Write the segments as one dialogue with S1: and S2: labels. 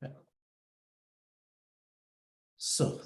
S1: Okay. So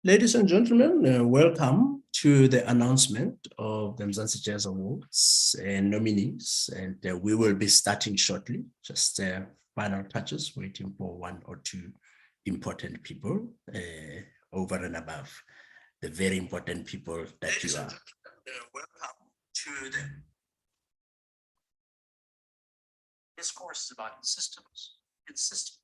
S1: Ladies and gentlemen, welcome to the announcement of the Mzansi Jazz Awards and nominees. And we will be starting shortly, just final touches, waiting for one or two important people over and above the very important people that you are. Welcome to the... This course is about systems and systems.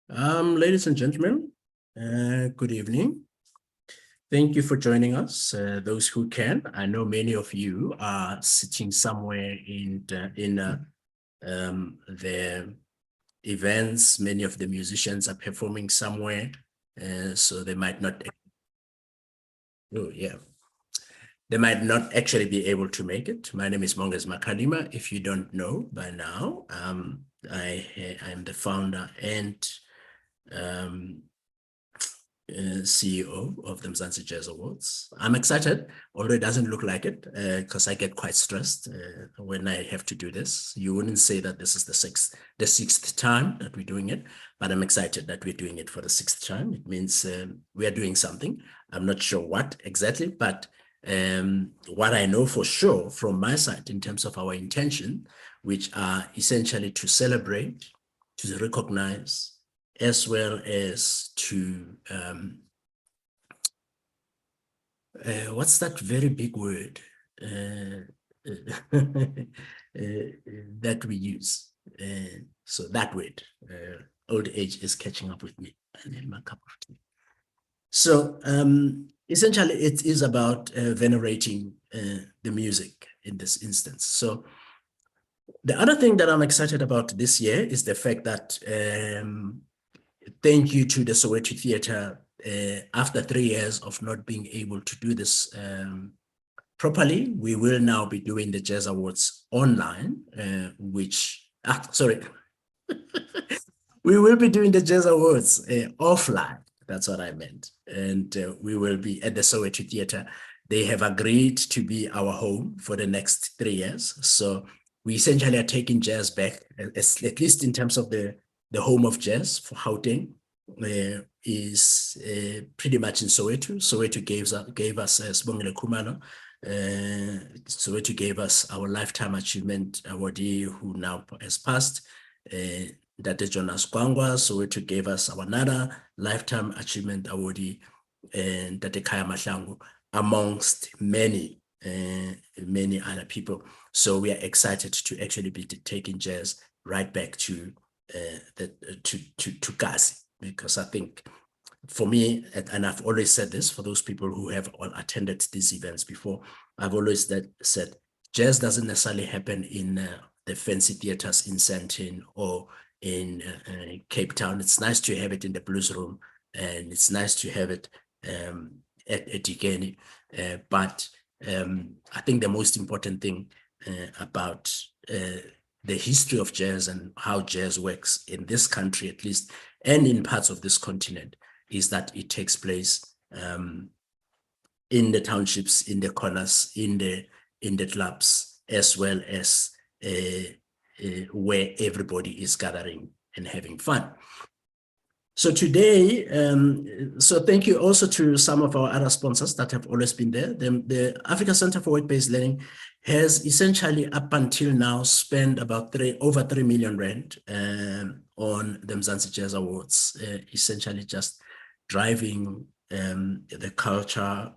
S1: Ladies and gentlemen, good evening. Thank you for joining us. Those who can, I know many of you are sitting somewhere in the events. Many of the musicians are performing somewhere, so they might not. Oh yeah, they might not actually be able to make it. My name is Monges Makalima. If you don't know by now, I am the founder and CEO of the Mzansi Jazz Awards. I'm excited, although it doesn't look like it, because I get quite stressed when I have to do this. You wouldn't say that this is the sixth time that we're doing it, but I'm excited that we're doing it for the sixth time. It means we are doing something. I'm not sure what exactly, but what I know for sure from my side in terms of our intention, which are essentially to celebrate, to recognize, as well as to, what's that very big word that we use? So that word, old age is catching up with me. I need my cup of tea. So essentially, it is about venerating the music in this instance. So the other thing that I'm excited about this year is the fact that thank you to the Soweto Theatre, after 3 years of not being able to do this properly, we will now be doing the Jazz Awards online, we will be doing the Jazz Awards offline. That's what I meant. And we will be at the Soweto Theatre. They have agreed to be our home for the next 3 years. So we essentially are taking jazz back, at least in terms of the home of jazz for Gauteng, is pretty much in Soweto. Soweto gave us Sibongile Khumalo. Soweto gave us our Lifetime Achievement Awardee, who now has passed. Dr. Jonas Kwangwa. Soweto gave us our another Lifetime Achievement Awardee, and Dr. Kaya Mahlangu, amongst many other people. So we are excited to actually be taking jazz right back to Gazi, because I think for me, and I've always said this for those people who have all attended these events before, I've always said jazz doesn't necessarily happen in the fancy theaters in Sandton or in Cape Town. It's nice to have it in the blues room, and it's nice to have it at Dikeni. But I think the most important thing about the history of jazz and how jazz works in this country, at least, and in parts of this continent, is that it takes place in the townships, in the corners, in the clubs, as well as where everybody is gathering and having fun. So today, so thank you also to some of our other sponsors that have always been there. The Africa Center for Work-Based Learning has essentially up until now spent about over 3 million rand on the Mzansi Jazz Awards, essentially just driving the culture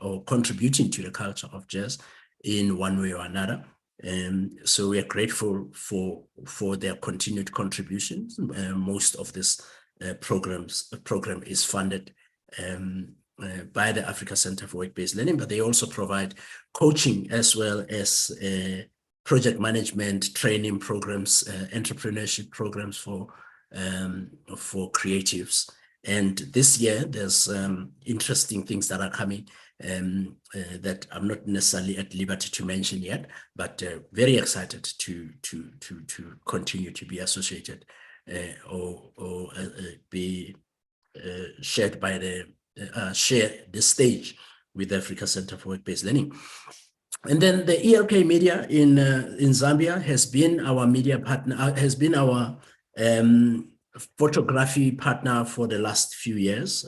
S1: or contributing to the culture of jazz in one way or another. So we are grateful for their continued contributions. Most of this program is funded by the Africa Center for Work-Based Learning, but they also provide coaching as well as project management, training programs, entrepreneurship programs for creatives. And this year, there's interesting things that are coming that I'm not necessarily at liberty to mention yet, but very excited to continue to be associated or be shared by share the stage with the Africa Center for Work-Based Learning. And then the ELK Media in Zambia has been our media partner, has been our photography partner for the last few years,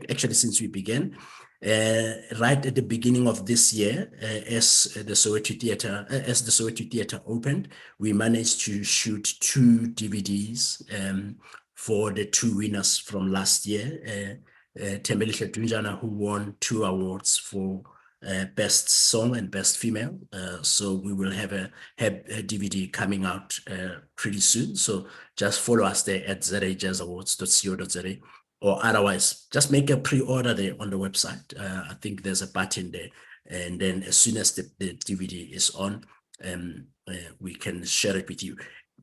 S1: actually since we began. Right at the beginning of this year, as the Soweto Theatre opened, we managed to shoot 2 DVDs for the 2 winners from last year. Tembelihle Dunjana, who won 2 awards for Best Song and Best Female. So we will have a DVD coming out pretty soon. So just follow us there at zajazzawards.co.za, or otherwise just make a pre-order there on the website. I think there's a button there, and then as soon as the DVD is on, we can share it with you.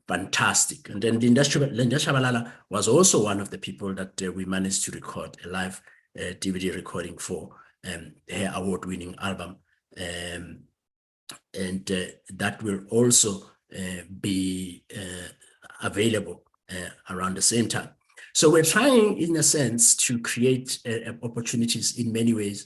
S1: Fantastic. And then Linda Shabalala was also one of the people that we managed to record a live DVD recording for her award-winning album. And that will also be available around the same time. So we're trying, in a sense, to create opportunities in many ways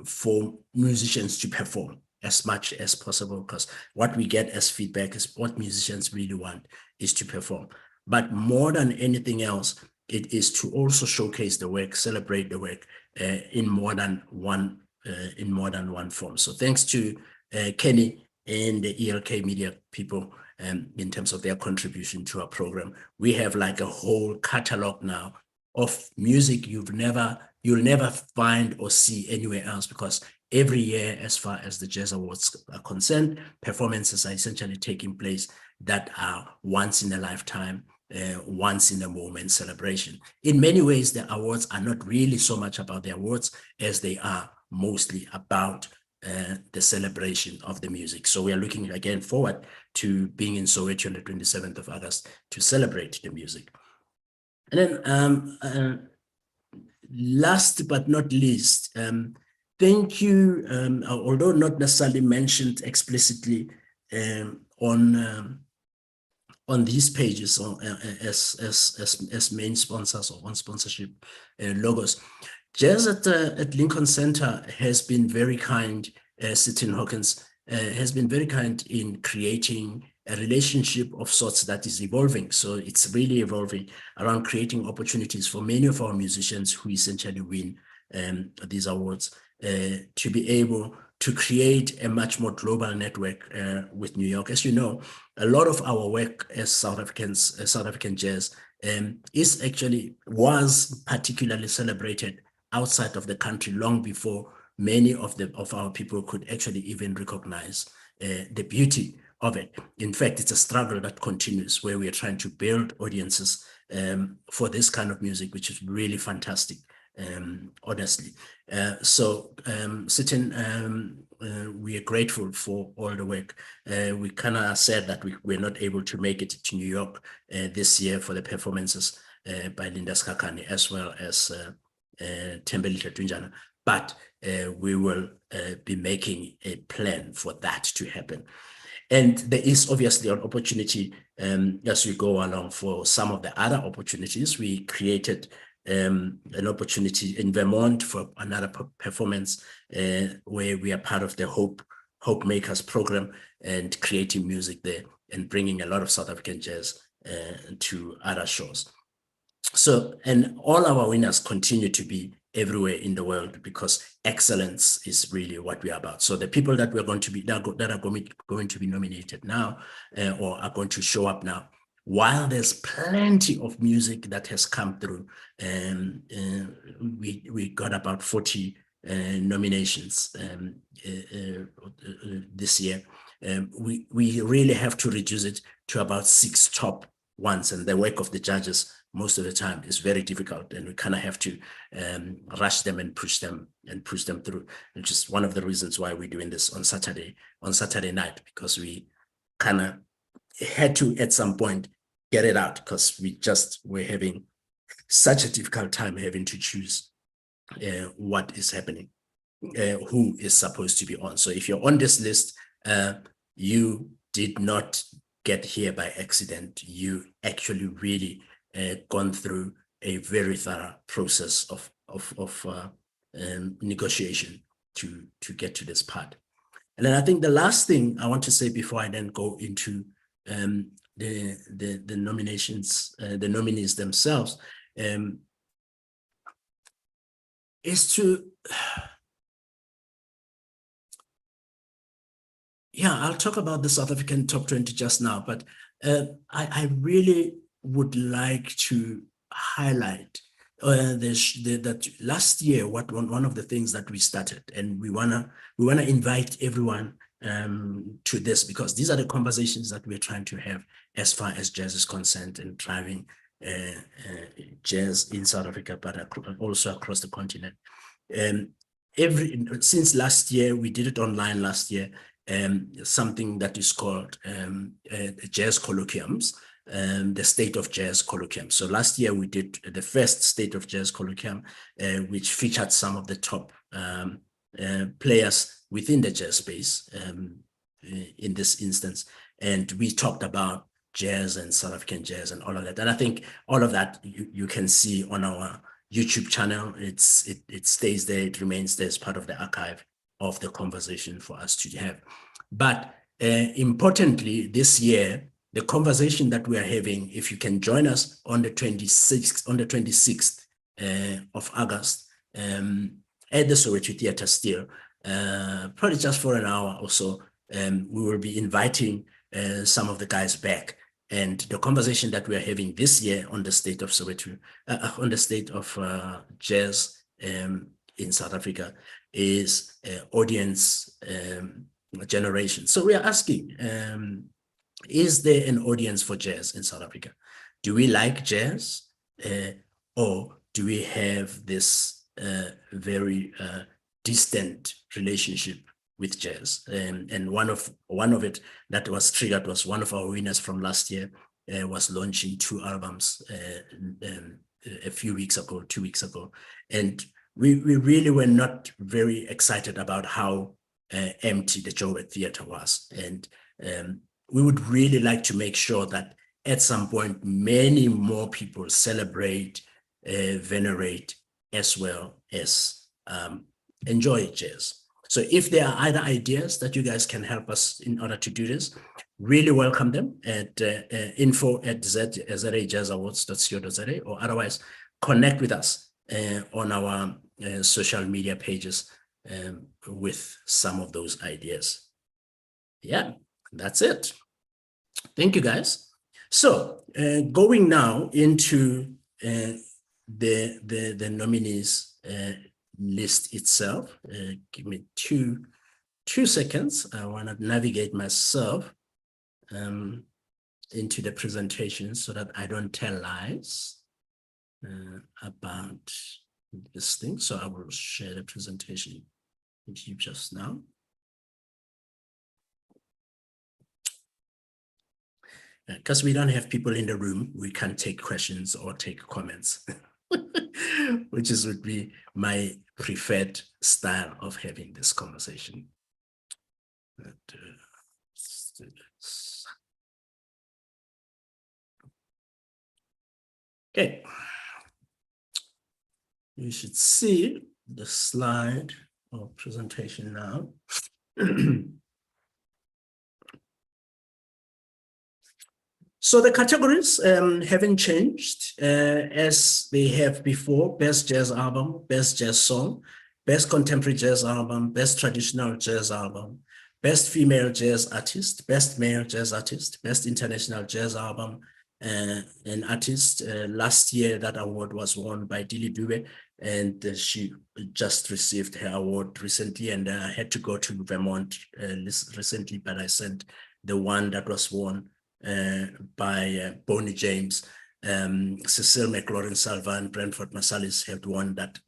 S1: for musicians to perform as much as possible, because what we get as feedback is what musicians really want is to perform. But more than anything else, it is to also showcase the work, celebrate the work in more than one form. So thanks to Kenny and the ELK Media people in terms of their contribution to our program. We have like a whole catalog now of music you'll never find or see anywhere else, because every year, as far as the Jazz Awards are concerned, performances are essentially taking place that are once in a lifetime, once in a moment celebration. In many ways, the awards are not really so much about the awards as they are mostly about the celebration of the music. So we are looking again forward to being in Soweto on the 27th of August to celebrate the music. And then last but not least, thank you, although not necessarily mentioned explicitly on these pages as main sponsors or on sponsorship logos. Jazz at Lincoln Center has been very kind, Sitin Hawkins has been very kind in creating a relationship of sorts that is evolving. So it's really evolving around creating opportunities for many of our musicians who essentially win these awards to be able to create a much more global network with New York. As you know, a lot of our work as South African jazz was particularly celebrated outside of the country long before many of our people could actually even recognize the beauty of it. In fact, it's a struggle that continues, where we are trying to build audiences for this kind of music, which is really fantastic, honestly. So Sitin, we are grateful for all the work. We kind of said that we're not able to make it to New York this year for the performances by Linda Skakani as well as Tembelile Tunjana, but we will be making a plan for that to happen. And there is obviously an opportunity as we go along for some of the other opportunities. We created an opportunity in Vermont for another performance where we are part of the Hope Makers program and creating music there and bringing a lot of South African jazz to other shows. So, and all our winners continue to be everywhere in the world, because excellence is really what we are about. So the people that we're going to be that are going to be nominated now or are going to show up now, while there's plenty of music that has come through, we got about 40 nominations this year. We really have to reduce it to about 6 top ones, and the work of the judges most of the time is very difficult, and we kind of have to rush them and push them through, which is one of the reasons why we're doing this on Saturday night, because we kind of had to at some point get it out, because we're having such a difficult time having to choose what is happening, who is supposed to be on. So if you're on this list, you did not get here by accident. You actually really gone through a very thorough process of negotiation to get to this part. And then I think the last thing I want to say before I then go into the nominations, the nominees themselves, is to, I'll talk about the South African top 20 just now, but I really would like to highlight that last year, one of the things that we started, and we wanna invite everyone to this, because these are the conversations that we're trying to have as far as jazz is concerned and driving jazz in South Africa, but also across the continent. Since last year, we did it online last year, something that is called jazz colloquiums, the State of Jazz colloquium. So last year we did the first State of Jazz colloquium, which featured some of the top players within the jazz space in this instance. And we talked about jazz and South African jazz and all of that. And I think all of that you can see on our YouTube channel. It stays there, it remains there as part of the archive of the conversation for us to have. But importantly, this year, the conversation that we are having, if you can join us on the 26th of August at the Soweto Theatre still, probably just for an hour or so, we will be inviting some of the guys back. And the conversation that we are having this year on the state of Soweto, on the state of jazz in South Africa, is audience generation. So we are asking, is there an audience for jazz in South Africa? Do we like jazz, or do we have this very distant relationship with jazz? And one of it that was triggered was one of our winners from last year was launching 2 albums a few weeks ago, 2 weeks ago, and we really were not very excited about how empty the Joburg Theatre was, and we would really like to make sure that at some point many more people celebrate, venerate, as well as enjoy jazz. So if there are other ideas that you guys can help us in order to do this, really welcome them at info@zajazzawards.co.za, or otherwise connect with us on our social media pages with some of those ideas. Yeah, that's it. Thank you, guys. So going now into the nominees list itself. Give me two seconds. I want to navigate myself into the presentation so that I don't tell lies about this thing. So I will share the presentation with you just now. Because we don't have people in the room, we can't take questions or take comments, which would be my preferred style of having this conversation. Okay. You should see the slide or presentation now. So the categories haven't changed as they have before: best jazz album, best jazz song, best contemporary jazz album, best traditional jazz album, best female jazz artist, best male jazz artist, best international jazz album and artist. Last year, that award was won by Dili Dube, and she just received her award recently, and I had to go to Vermont recently, but I sent the one that was won by Bonnie James. Cecile McLaurin-Salva and Brentford Marsalis have won that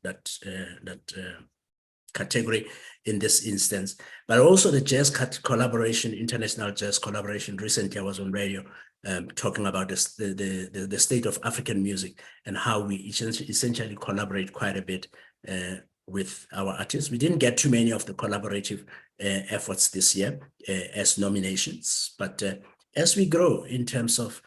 S1: category in this instance. But also the jazz collaboration, international jazz collaboration. Recently I was on radio talking about this, the state of African music and how we essentially collaborate quite a bit with our artists. We didn't get too many of the collaborative efforts this year as nominations, but as we grow in terms of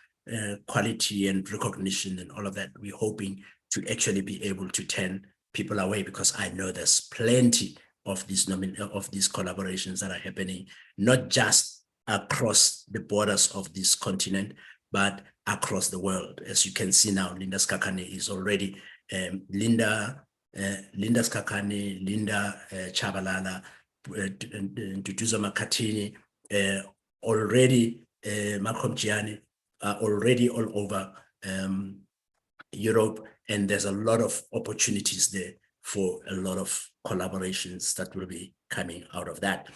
S1: quality and recognition and all of that, we're hoping to actually be able to turn people away, because I know there's plenty of these collaborations that are happening, not just across the borders of this continent, but across the world. As you can see now, Linda Skakane is already Linda Skakane, Linda Chabalala, Duduzo Makatini, already Malcolm Gianni, already all over Europe and there's a lot of opportunities there for a lot of collaborations that will be coming out of that.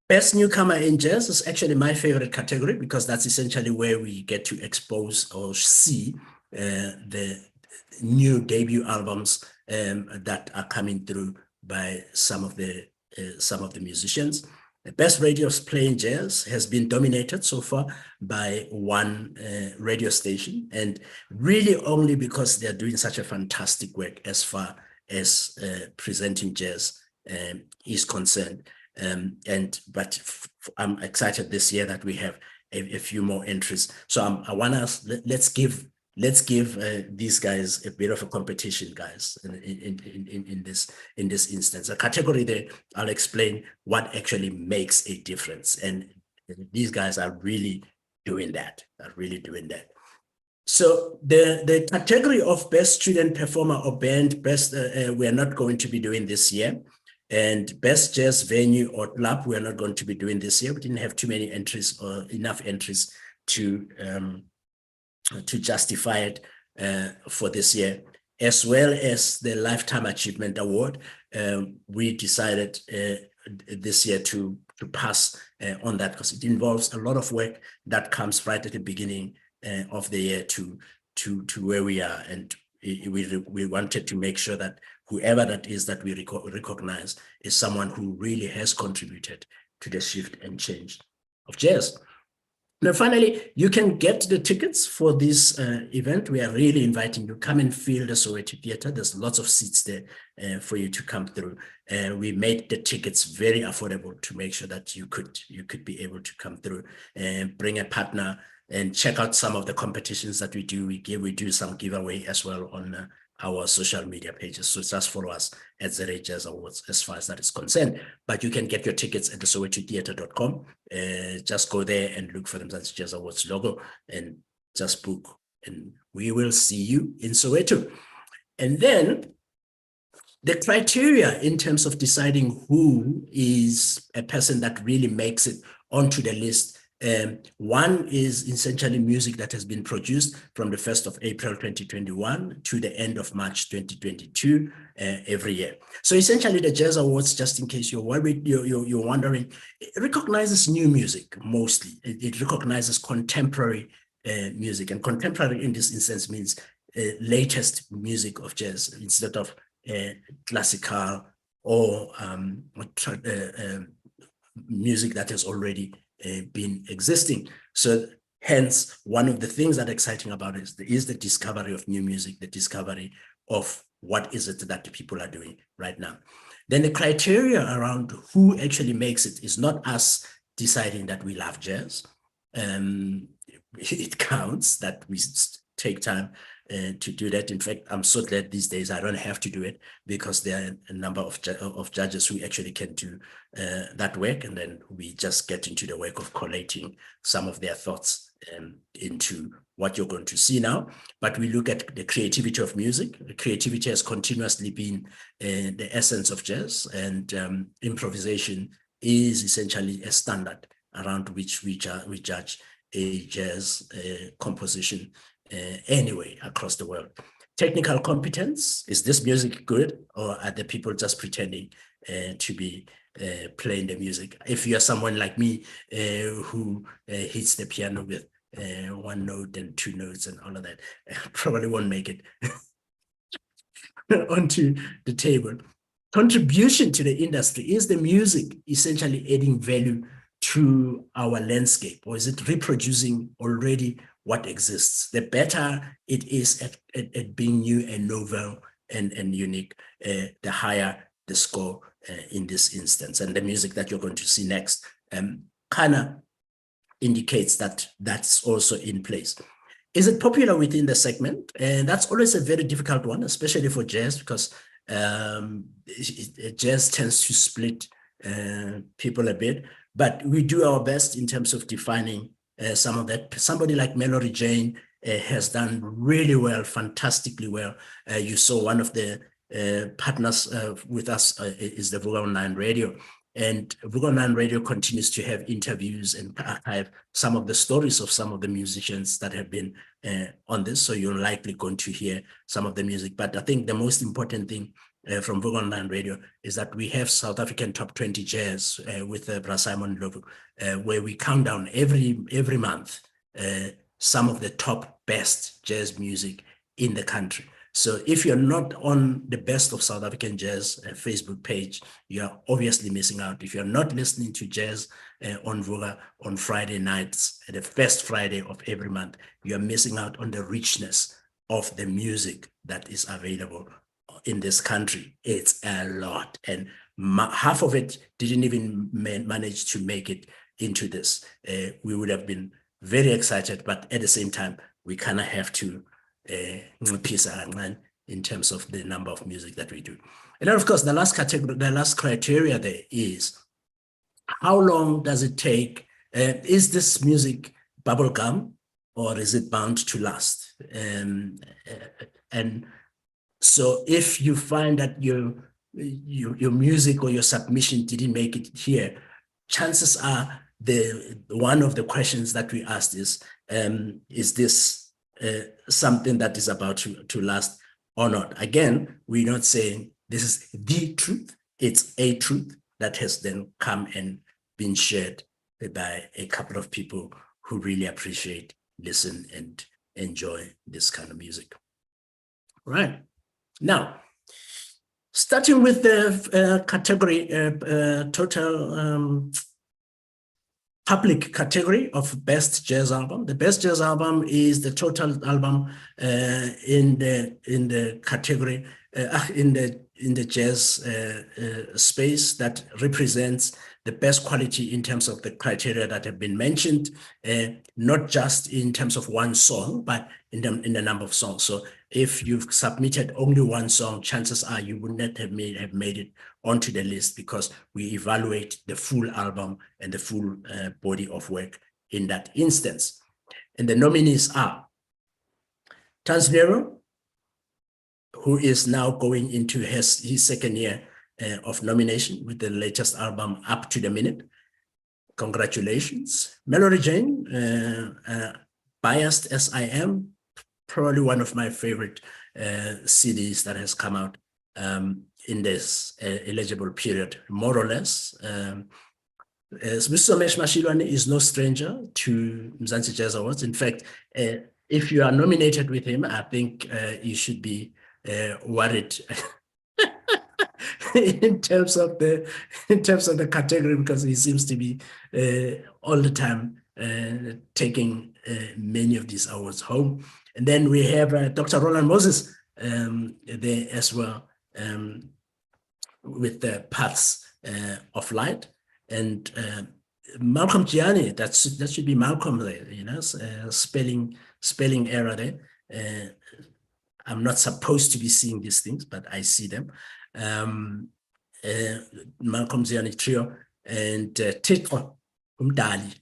S1: Best newcomer in jazz is actually my favorite category, because that's essentially where we get to expose or see the new debut albums that are coming through by some of the musicians. The best radio playing jazz has been dominated so far by one radio station, and really only because they're doing such a fantastic work as far as presenting jazz is concerned. But I'm excited this year that we have a few more entries. So I want us, let's give these guys a bit of a competition, guys, in this instance. A category there, I'll explain what actually makes a difference. And these guys are really doing that, So the category of best student performer or band, we are not going to be doing this year. And best jazz venue or club, we are not going to be doing this year. We didn't have too many entries or enough entries to justify it for this year, as well as the Lifetime Achievement Award. We decided this year to pass on that, because it involves a lot of work that comes right at the beginning of the year to where we are, and we wanted to make sure that whoever that is that we recognize is someone who really has contributed to the shift and change of jazz. Now, finally, you can get the tickets for this event. We are really inviting you. Come and feel the Soweto Theatre. There's lots of seats there for you to come through. We made the tickets very affordable to make sure that you could be able to come through and bring a partner and check out some of the competitions that we do. We do some giveaway as well on our social media pages. So just follow us at ZA Jazz Awards as far as that is concerned. But you can get your tickets at the SowetoTheatre.com. Just go there and look for the Mzansi Jazz Awards logo and just book. And we will see you in Soweto. And then the criteria in terms of deciding who is a person that really makes it onto the list. One is essentially music that has been produced from the 1st of April 2021 to the end of March 2022 every year. So essentially the Jazz Awards, just in case you're worried, you're wondering, it recognizes new music mostly. It recognizes contemporary music, and contemporary in this instance means latest music of jazz instead of classical or music that has already been existing. So hence, one of the things that are exciting about it is the discovery of new music, the discovery of what is it that the people are doing right now. Then the criteria around who actually makes it is not us deciding that we love jazz. It counts that we take time to do that. In fact, I'm so glad these days I don't have to do it, because there are a number of judges who actually can do that work, and then we just get into the work of collating some of their thoughts into what you're going to see now. But we look at the creativity of music. The creativity has continuously been the essence of jazz, and improvisation is essentially a standard around which we judge a jazz composition anyway across the world. Technical competence, is this music good, or are the people just pretending to be playing the music? If you're someone like me who hits the piano with one note and two notes and all of that, probably won't make it onto the table. Contribution to the industry, is the music essentially adding value to our landscape, or is it reproducing already what exists? The better it is at being new and novel and unique, the higher the score in this instance. And the music that you're going to see next kind of indicates that that's also in place. Is it popular within the segment? And that's always a very difficult one, especially for jazz, because jazz tends to split people a bit. But we do our best in terms of defining some of that. Somebody like Mallory Jane has done really well, fantastically well. You saw one of the partners with us is the Vuga Online Radio. And Vugonan Radio continues to have interviews and archive some of the stories of some of the musicians that have been on this. So you're likely going to hear some of the music. But I think the most important thing from Vugonan Radio is that we have South African Top 20 Jazz with Bra Simon Lovu, where we count down every month some of the top best jazz music in the country. So if you're not on the Best of South African Jazz Facebook page, you're obviously missing out. If you're not listening to jazz on Vuga on Friday nights, the first Friday of every month, you're missing out on the richness of the music that is available in this country. It's a lot. And half of it didn't even manage to make it into this. We would have been very excited, but at the same time, we kind of have to in terms of the number of music that we do. And then, of course, the last category, the last criteria there is how long does it take? Is this music bubblegum or is it bound to last? And so if you find that your music or your submission didn't make it here, chances are one of the questions that we asked is this something that is about to last or not? Again, we're not saying this is the truth. It's a truth that has then come and been shared by a couple of people who really appreciate, listen, and enjoy this kind of music. Right. Now, starting with the category, total public category of best jazz album. The best jazz album is the total album in the category in the jazz space that represents the best quality in terms of the criteria that have been mentioned, not just in terms of one song, but in the number of songs. So if you've submitted only one song, chances are you would not have made it onto the list, because we evaluate the full album and the full body of work in that instance. And the nominees are Tanzanero, who is now going into his second year of nomination with the latest album, Up to the Minute. Congratulations. Melody Jane, Biased as I Am, probably one of my favorite CDs that has come out in this eligible period, more or less. Mr. Somesh Mashilwane is no stranger to Mzansi Jazz Awards. In fact, if you are nominated with him, I think you should be worried in terms of the category, because he seems to be all the time taking many of these awards home. And then we have Dr. Roland Moses there as well, with the Paths of Light, and Malcolm Gianni. That should be Malcolm there, you know, spelling error there. I'm not supposed to be seeing these things, but I see them. Malcolm Gianni Trio, and Tito Umdali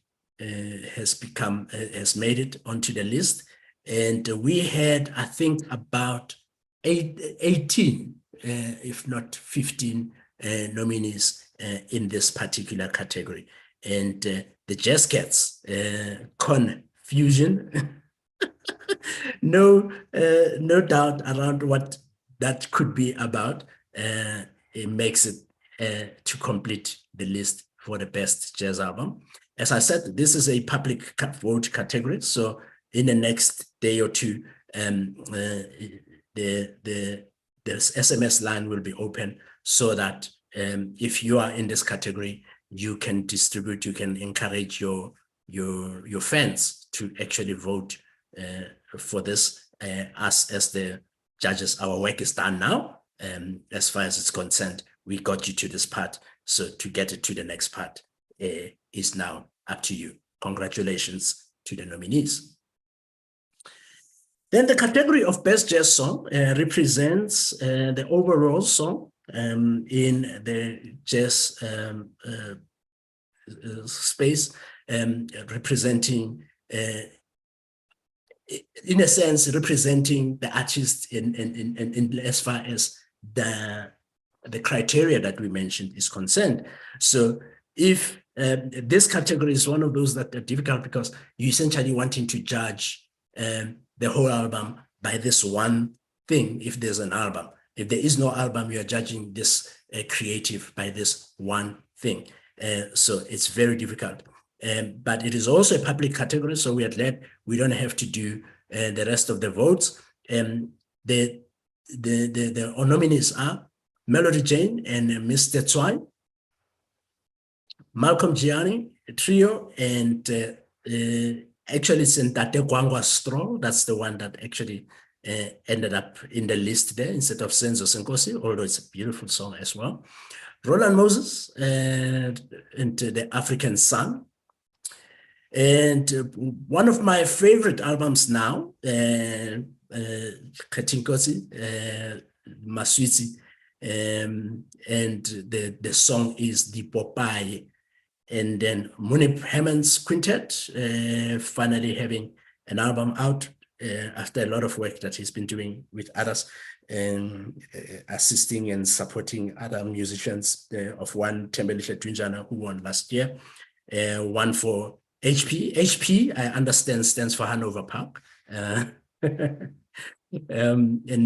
S1: has made it onto the list. And we had, I think, about 18, if not 15 nominees in this particular category. And the Jazz Cats, confusion, no doubt around what that could be about. It makes it to complete the list for the best jazz album. As I said, this is a public vote category, so in the next day or two, the SMS line will be open, so that if you are in this category, you can distribute, you can encourage your fans to actually vote for this. Us as the judges, our work is done now. As far as it's concerned, we got you to this part. So to get it to the next part is now up to you. Congratulations to the nominees. Then the category of best jazz song represents the overall song in the jazz space, representing, in a sense, representing the artist in as far as the the criteria that we mentioned is concerned. So if this category is one of those that are difficult because you essentially wanting to judge the whole album by this one thing, if there's an album. If there is no album, you're judging this creative by this one thing. So it's very difficult. But it is also a public category, so we are glad we don't have to do the rest of the votes. The nominees are Melody Jane and Mr. Tswai, Malcolm Gianni Trio, and actually it's Ntate Gwangwa Stroll. That's the one that actually ended up in the list there instead of Senzo Senkosi, although it's a beautiful song as well. Roland Moses and the African Sun. And one of my favorite albums now, Katinkosi, Maswiti, and the song is The Popeye. And then Munib Hammond's Quintet, finally having an album out after a lot of work that he's been doing with others, and assisting and supporting other musicians, of one Tembelisha Twinjana who won last year, one for HP. HP, I understand, stands for Hanover Park. And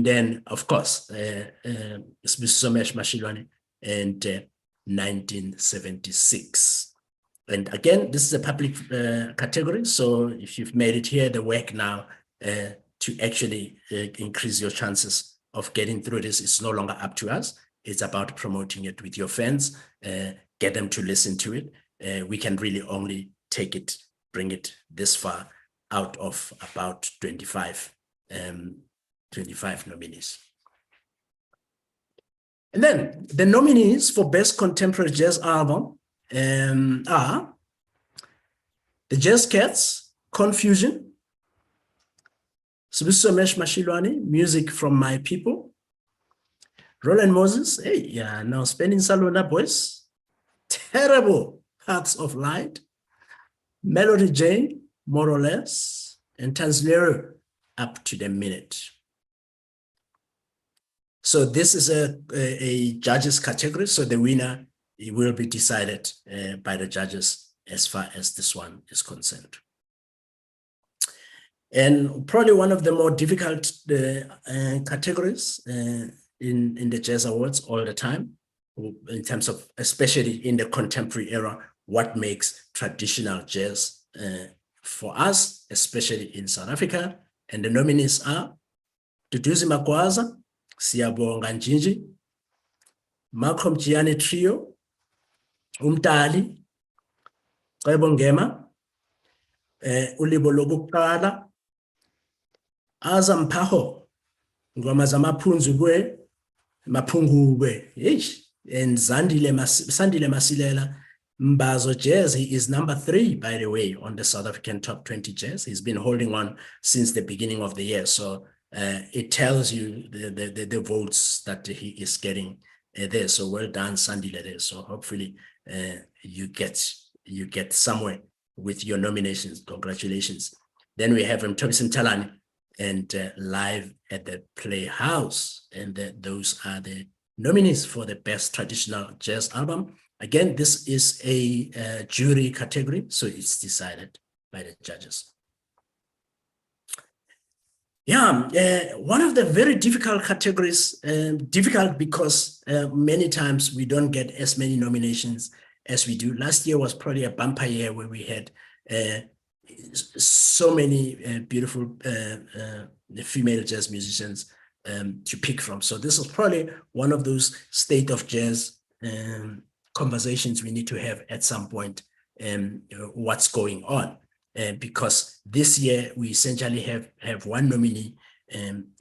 S1: then, of course, Somesh Mashilwane and 1976. And again, this is a public category. So if you've made it here, the work now to actually increase your chances of getting through this is no longer up to us. It's about promoting it with your fans, get them to listen to it. We can really only bring it this far out of about 25 nominees. And then the nominees for Best Contemporary Jazz Album are the Jazz Cats, Confusion, Sibusiso Mesh Mashilwane, Music from My People, Roland Moses, hey, yeah, now Spending Salona Boys, Terrible Hearts of Light, Melody Jane, More or Less, and Tanzania, Up to the Minute. So this is a judges category. So the winner will be decided by the judges as far as this one is concerned. And probably one of the more difficult categories in the Jazz Awards all the time, in terms of, especially in the contemporary era, what makes traditional jazz for us, especially in South Africa. And the nominees are Duduzi Magwaza, Siyabonga Njinji, Malcolm Gianni Trio, Umtali, Cebo Ngema, Ulibo Lokuqala, Azam Paho, Ngoma Zamaphunzukwe, Maphungubwe, and Sandile Masilela, Mbazo Jazz. He is number 3, by the way, on the South African Top 20 Jazz. He's been holding on since the beginning of the year. So it tells you the votes that he is getting there. So well done, Sandile there. So hopefully you get somewhere with your nominations. Congratulations. Then we have Mthobisi Mthalane and Live at the Playhouse. And those are the nominees for the Best Traditional Jazz Album. Again, this is a jury category, so it's decided by the judges. Yeah, one of the very difficult categories, difficult because many times we don't get as many nominations as we do. Last year was probably a bumper year where we had so many beautiful female jazz musicians to pick from. So this is probably one of those state of jazz conversations we need to have at some point, what's going on. Because this year we essentially have one nominee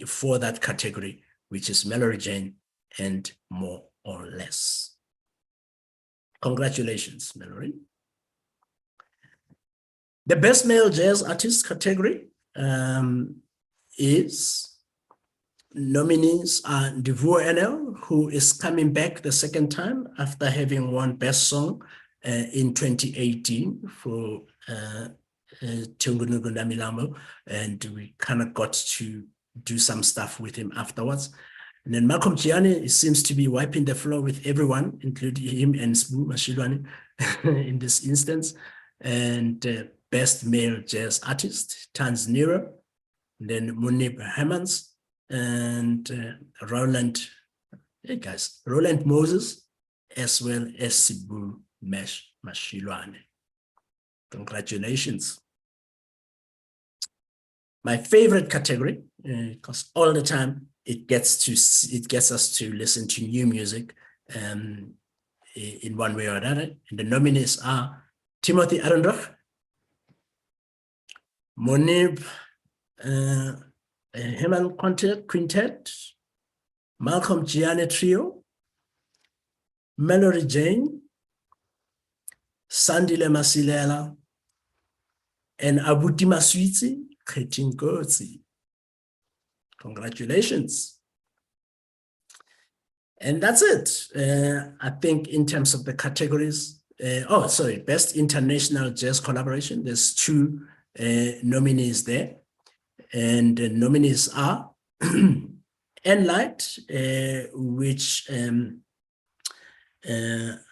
S1: for that category, which is Melody Jane and More or Less. Congratulations, Melody. The Best Male Jazz Artist category is nominees are Ndivuo NL, who is coming back the second time after having won Best Song in 2018 for Tungunugu Milambo, and we kind of got to do some stuff with him afterwards. And then Malcolm Gianni seems to be wiping the floor with everyone, including him and Sbu Mashilwane in this instance. And Best Male Jazz Artist, Tanz Nero, and then Munib Hammonds, and Roland Moses, as well as Sbu Mashilwane. Congratulations. My favorite category, because all the time it gets us to listen to new music in one way or another. And the nominees are Timothy Arendroch, Monib Heman Quintet, Malcolm Gianni Trio, Mallory Jane, Sandile Masilela, and Abuti Maswitsi Khetingotsi. Congratulations. And that's it. I think in terms of the categories, Best International Jazz Collaboration, there's 2 nominees there. And the nominees are Enlight, which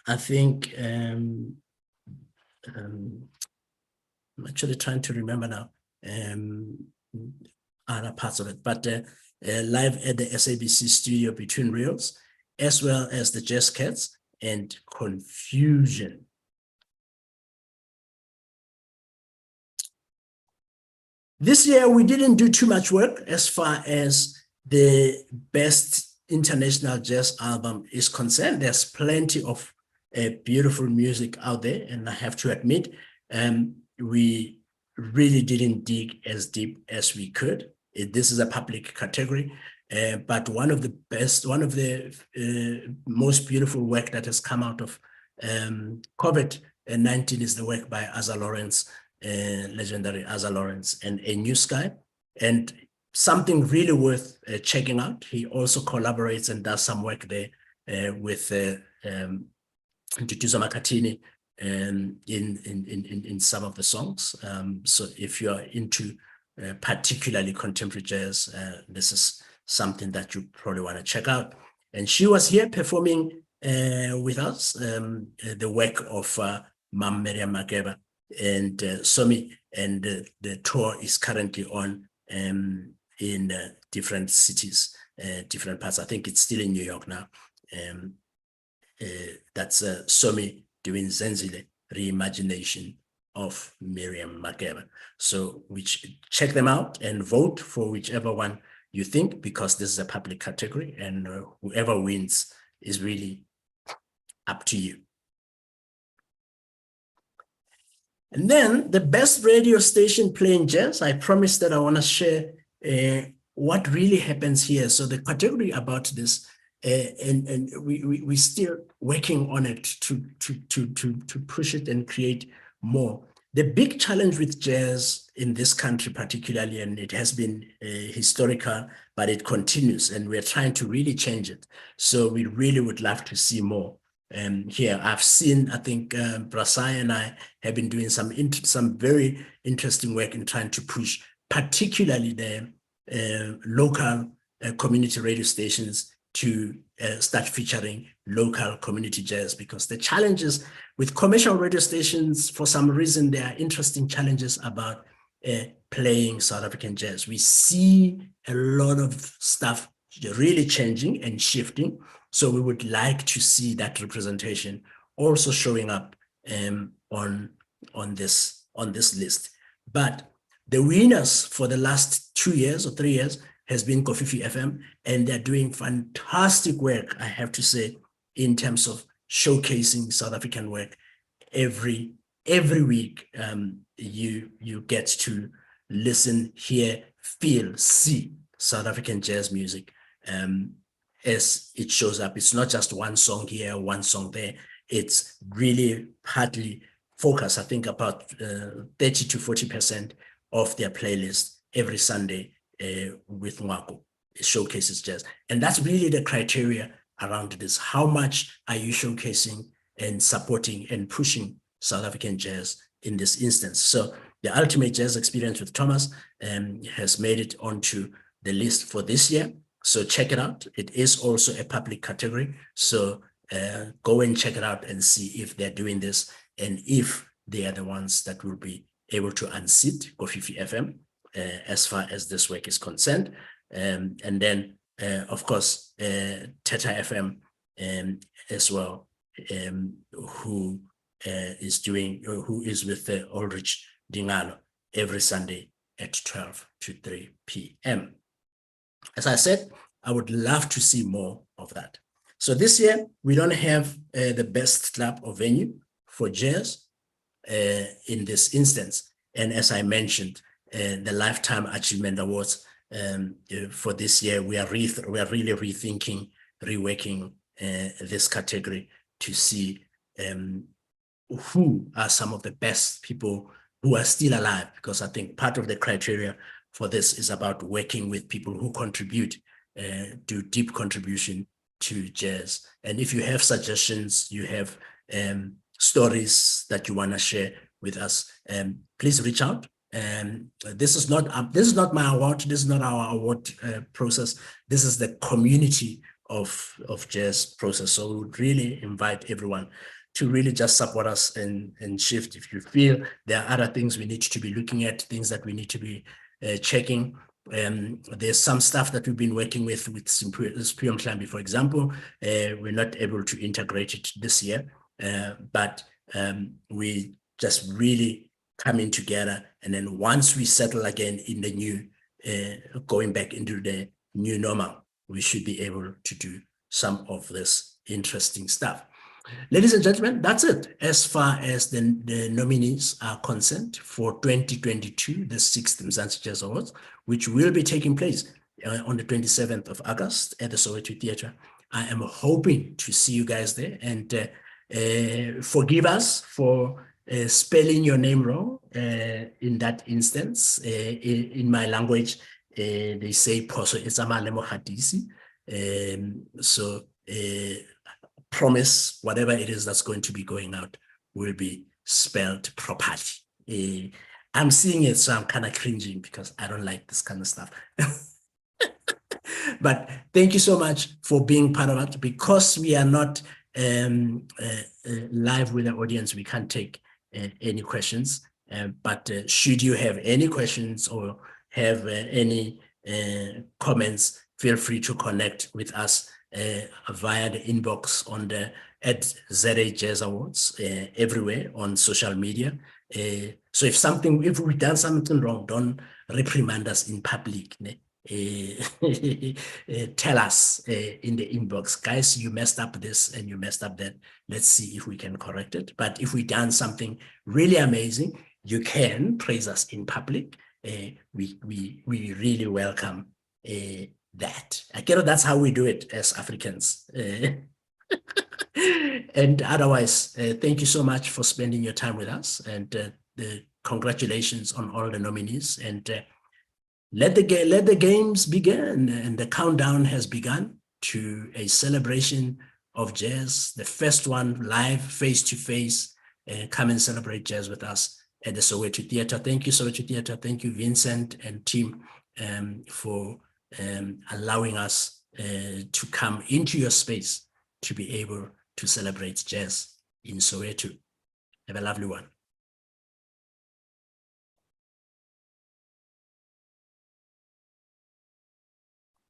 S1: I think I'm actually trying to remember now other parts of it, but live at the SABC studio between reels, as well as the Jazz Cats and Confusion. This year, we didn't do too much work as far as the Best International Jazz Album is concerned. There's plenty of beautiful music out there, and I have to admit, we really didn't dig as deep as we could. This is a public category, but one of the most beautiful work that has come out of COVID-19 is the work by Asa Lawrence, legendary Asa Lawrence, and A New Sky, and something really worth checking out. He also collaborates and does some work there with Ntutuzo Makhathini in some of the songs. So if you are into particularly contemporary jazz, this is something that you probably want to check out. And she was here performing with us the work of Mam Miriam Makeba and Somi, and the tour is currently on in different cities, different parts. I think it's still in New York now. That's Somi doing Zenzile reimagination of Miriam Makeba. So check them out and vote for whichever one you think, because this is a public category, and whoever wins is really up to you. And then the best radio station playing jazz. I promised that I want to share what really happens here. So the category about this, and we're still working on it to push it and create more. The big challenge with jazz in this country particularly, and it has been historical, but it continues, and we're trying to really change it. So we really would love to see more. Here I've seen, I think Brasai and I have been doing some very interesting work in trying to push particularly the local community radio stations to start featuring local community jazz, because the challenges with commercial radio stations, for some reason, there are interesting challenges about playing South African jazz. We see a lot of stuff really changing and shifting. So we would like to see that representation also showing up on this list. But the winners for the last 2 years or 3 years has been Kofifi FM, and they're doing fantastic work, I have to say, in terms of showcasing South African work. Every week, you get to listen, hear, feel, see South African jazz music as it shows up. It's not just one song here, one song there. It's really partly focused. I think about 30 to 40% of their playlist every Sunday with Mwako showcases jazz. And that's really the criteria around this. How much are you showcasing and supporting and pushing South African jazz in this instance? So the Ultimate Jazz Experience with Thomas has made it onto the list for this year. So check it out. It is also a public category. So go and check it out and see if they're doing this and if they are the ones that will be able to unseat Kofifi FM as far as this work is concerned. And then, of course, Theta FM as well, who is with Ulrich Dingalo every Sunday at 12 to 3 p.m. As I said, I would love to see more of that. So this year, we don't have the best club or venue for jazz in this instance. And as I mentioned, the Lifetime Achievement Awards for this year, we are really rethinking, reworking this category to see who are some of the best people who are still alive, because I think part of the criteria for this is about working with people who contribute, do deep contribution to jazz. And if you have suggestions, you have stories that you want to share with us, please reach out. This is not my award. This is not our award process. This is the community of jazz process. So we would really invite everyone to really just support us and shift. If you feel there are other things we need to be looking at, things that we need to be checking. There's some stuff that we've been working with Siphiwe Mhlambi, for example. We're not able to integrate it this year, but we just really coming together. And then once we settle again in the new, going back into the new normal, we should be able to do some of this interesting stuff. Ladies and gentlemen, that's it as far as the nominees are concerned for 2022, the 6th Mzansi Jazz Awards, which will be taking place on the 27th of August at the Soweto Theatre. I am hoping to see you guys there, and forgive us for spelling your name wrong in that instance. In my language, they say Poso Esamale Mohadisi. So promise whatever it is that's going to be going out will be spelled properly. I'm seeing it, so I'm kind of cringing because I don't like this kind of stuff. But thank you so much for being part of it. Because we are not live with the audience, we can't take any questions. But should you have any questions or have any comments, feel free to connect with us via the inbox on the @ZA Jazz Awards everywhere on social media. So if we've done something wrong, don't reprimand us in public. Tell us in the inbox, guys, you messed up this and you messed up that. Let's see if we can correct it. But if we've done something really amazing, you can praise us in public. We really welcome that. I guess that's how we do it as Africans. And otherwise, thank you so much for spending your time with us, and congratulations on all the nominees, and let the games begin. And the countdown has begun to a celebration of jazz, the first one live, face-to-face. Come and celebrate jazz with us at the Soweto Theatre. Thank you, Soweto Theatre. Thank you, Vincent and team, for allowing us to come into your space to be able to celebrate jazz in Soweto. Have a lovely one.